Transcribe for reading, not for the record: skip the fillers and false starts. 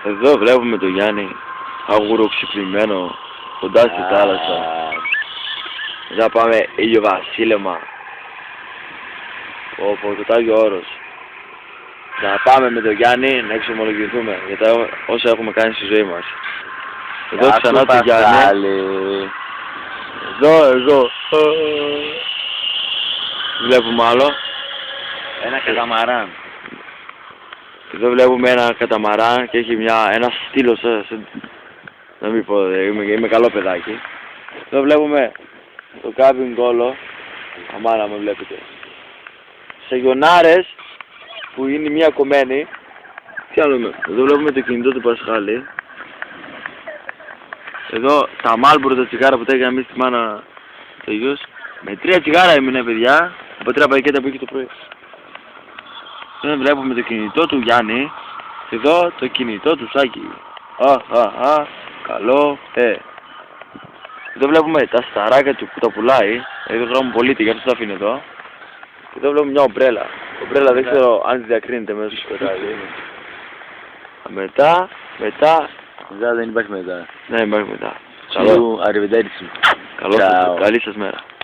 Εδώ βλέπουμε τον Γιάννη αγουροξυπνημένο κοντά στη θάλασσα. Μετά πάμε ηλιοβασίλεμα. Ο Πορτοτάγιο Όρος. Να πάμε με τον Γιάννη να εξομολογηθούμε για τα όσα έχουμε κάνει στη ζωή μας. Εδώ ξανά τον Γιάννη. Εδώ. Βλέπουμε άλλο. Ένα καταμαράν. Εδώ βλέπουμε ένα καταμαράν και έχει ένα στήλο να μην πω, είμαι καλό παιδάκι. Εδώ βλέπουμε το κάμπινγκ όλο. Αμάνα με βλέπετε. Σε γιονάρες που είναι μία κομμένη. Τι άλλο με. Εδώ βλέπουμε το κινητό του Πασχάλη. Εδώ τα Μάλμπουρο, τα τσιγάρα που τα έκανε εμείς τη μάνα το γιος. Με 3 τσιγάρα έμεινε παιδιά. Από 3 πακέτα που είχε το πρωί. Εδώ βλέπουμε το κινητό του Γιάννη. Και εδώ το κινητό του Σάκη. Καλό. Εδώ βλέπουμε τα σταράκια του που τα πουλάει. Εδώ γράφουμε πολίτη, γι' αυτό τα αφήνει εδώ. Και εδώ βλέπουμε μια ομπρέλα. Ομπρέλα δεν ξέρω αν τη διακρίνεται μέσα στο σπιτάλι. Μετά. Μετά δεν υπάρχει μετά. Ναι, υπάρχει μετά. Καλό. Arrivederci. Καλή σας μέρα.